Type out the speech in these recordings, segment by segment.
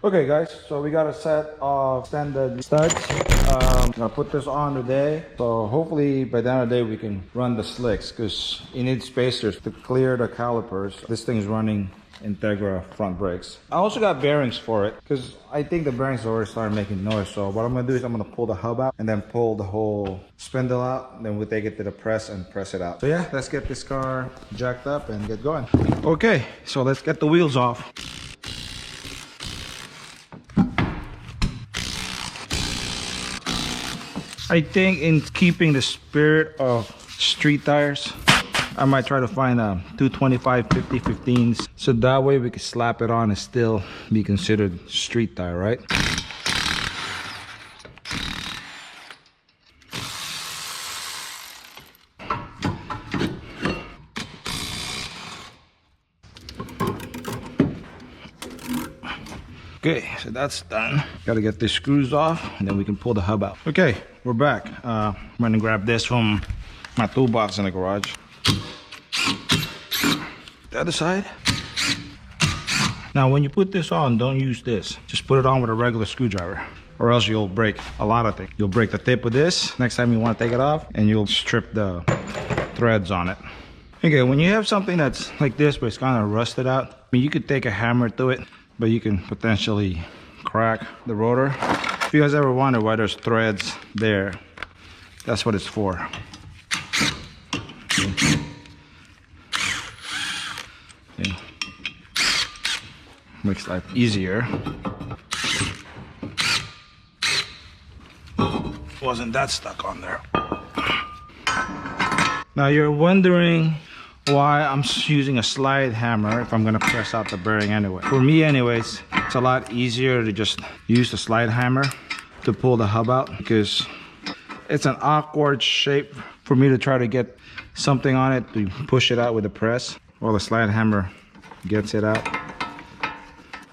Okay guys, so we got a set of standard studs. I'm gonna put this on today. So hopefully by the end of the day we can run the slicks because you need spacers to clear the calipers. This thing is running Integra front brakes. I also got bearings for it because I think the bearings already started making noise. So what I'm gonna do is I'm gonna pull the hub out and then pull the whole spindle out. And then we'll take it to the press and press it out. So yeah, let's get this car jacked up and get going. Okay, so let's get the wheels off. I think in keeping the spirit of street tires, I might try to find a 225 50 15s. So that way we can slap it on and still be considered street tire, right? Okay, so that's done. Gotta get the screws off and then we can pull the hub out. Okay, we're back. I'm gonna grab this from my toolbox in the garage. The other side. Now when you put this on, don't use this. Just put it on with a regular screwdriver or else you'll break a lot of things. You'll break the tip with this next time you want to take it off and you'll strip the threads on it. Okay, when you have something that's like this but it's kind of rusted out, I mean you could take a hammer to it, but you can potentially crack the rotor. If you guys ever wonder why there's threads there, that's what it's for. Okay. Makes life easier. Wasn't that stuck on there. Now you're wondering why I'm using a slide hammer if I'm gonna press out the bearing anyway. For me anyways, it's a lot easier to just use the slide hammer to pull the hub out because it's an awkward shape for me to try to get something on it to push it out with the press while the slide hammer gets it out.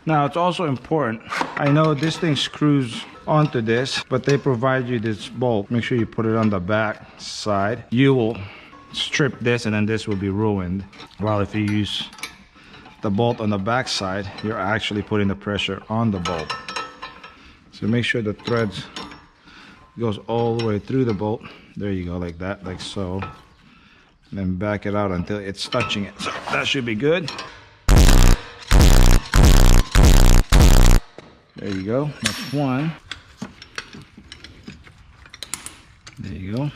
Now it's also important, I know this thing screws onto this, but they provide you this bolt. Make sure you put it on the back side. You will strip this and then this will be ruined. While if you use the bolt on the back side, you're actually putting the pressure on the bolt. So make sure the threads goes all the way through the bolt. There you go, like that, like so. And then back it out until it's touching it. So that should be good. There you go, that's one. There you go.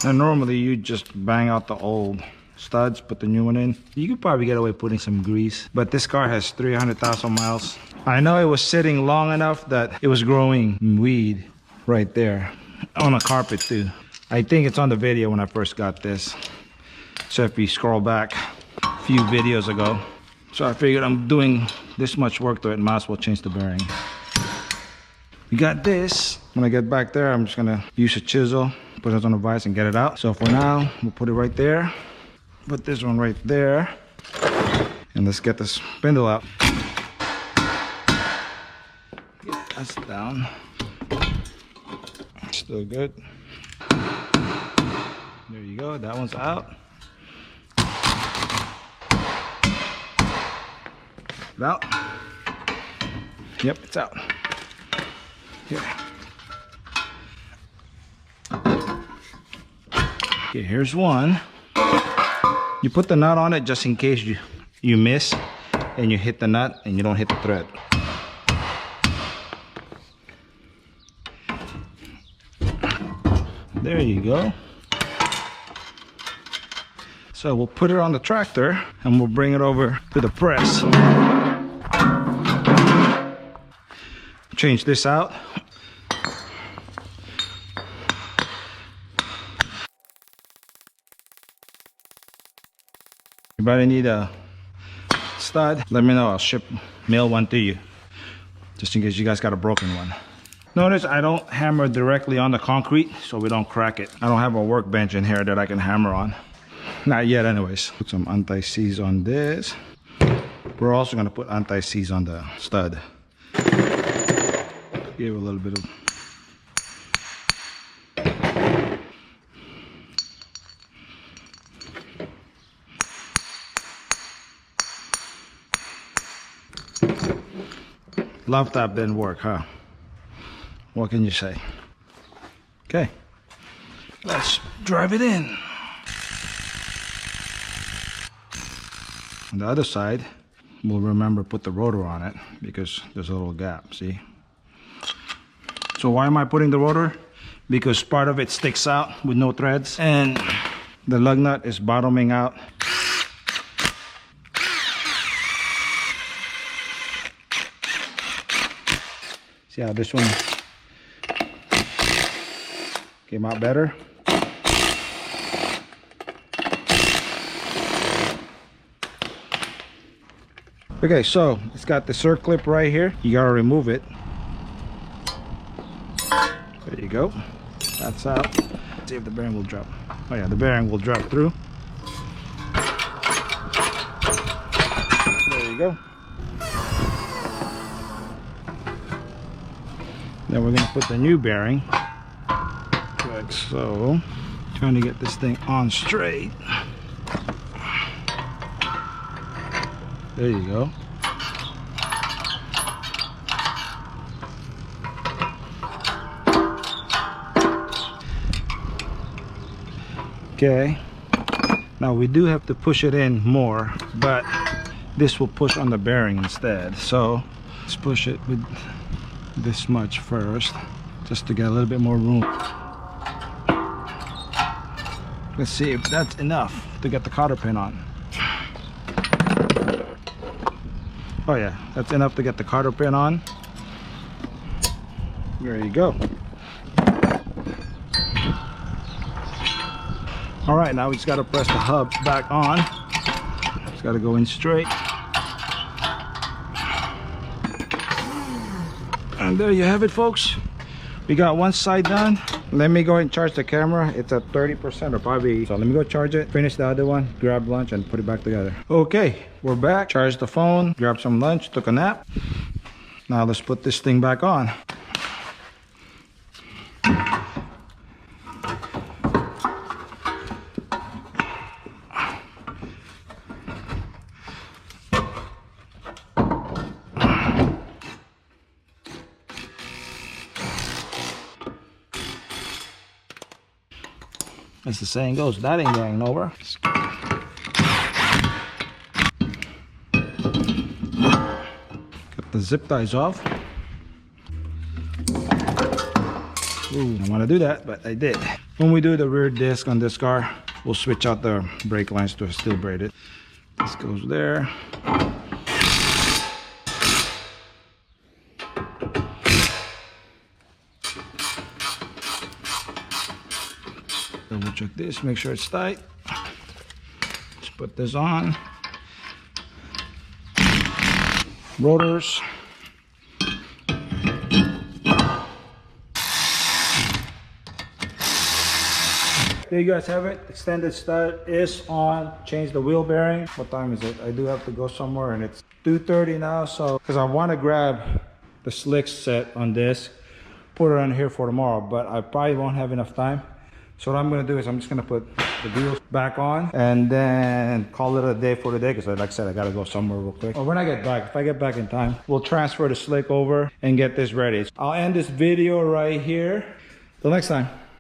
And normally you just bang out the old studs, put the new one in. You could probably get away putting some grease, but this car has 300,000 miles. I know it was sitting long enough that it was growing weed right there on a carpet too. I think it's on the video when I first got this. So if you scroll back a few videos ago. So I figured I'm doing this much work to it, might as well change the bearing. We got this. When I get back there, I'm just gonna use a chisel, put it on the vise and get it out. So for now, we'll put it right there. Put this one right there. And let's get the spindle out. Yeah, that's down. Still good. There you go, that one's out. Out. Yep, it's out. Here. Okay, here's one. You put the nut on it just in case you miss and you hit the nut and you don't hit the thread. There you go. So we'll put it on the tractor and we'll bring it over to the press. Change this out. Anybody need a stud? Let me know, I'll mail one to you. Just in case you guys got a broken one. Notice I don't hammer directly on the concrete so we don't crack it. I don't have a workbench in here that I can hammer on. Not yet anyways. Put some anti-seize on this. We're also gonna put anti-seize on the stud. Give it a little bit of Love tap didn't work, huh? What can you say? Okay, let's drive it in. On the other side, we'll remember put the rotor on it because there's a little gap, see? So why am I putting the rotor? Because part of it sticks out with no threads and the lug nut is bottoming out. See how this one came out better? Okay, so it's got the circlip right here. You gotta remove it. There you go. That's out. Let's see if the bearing will drop. Oh yeah, the bearing will drop through. There you go. Then we're gonna put the new bearing. Like so. Trying to get this thing on straight. There you go. Okay, now we do have to push it in more, but this will push on the bearing instead. So let's push it with this much first, just to get a little bit more room. Let's see if that's enough to get the cotter pin on. Oh yeah, that's enough to get the cotter pin on. There you go. All right, now we just got to press the hub back on. Just got to go in straight. And there you have it, folks. We got one side done. Let me go and charge the camera. It's at 30% or probably. So let me go charge it, finish the other one, grab lunch and put it back together. Okay, we're back. Charged the phone, grabbed some lunch, took a nap. Now let's put this thing back on. As the saying goes, that ain't going nowhere. Got the zip ties off. Ooh, I want to do that, but I did. When we do the rear disc on this car, we'll switch out the brake lines to steel braided. This goes there. Double check this, make sure it's tight. Let's put this on. Rotors. There you guys have it. Extended stud is on. Change the wheel bearing. What time is it? I do have to go somewhere and it's 2:30 now. So, because I want to grab the slick set on this, put it on here for tomorrow, but I probably won't have enough time. So what I'm going to do is I'm just going to put the wheels back on and then call it a day for today, because like I said, I got to go somewhere real quick. Or when I get back, if I get back in time, we'll transfer the slick over and get this ready. I'll end this video right here. Till next time.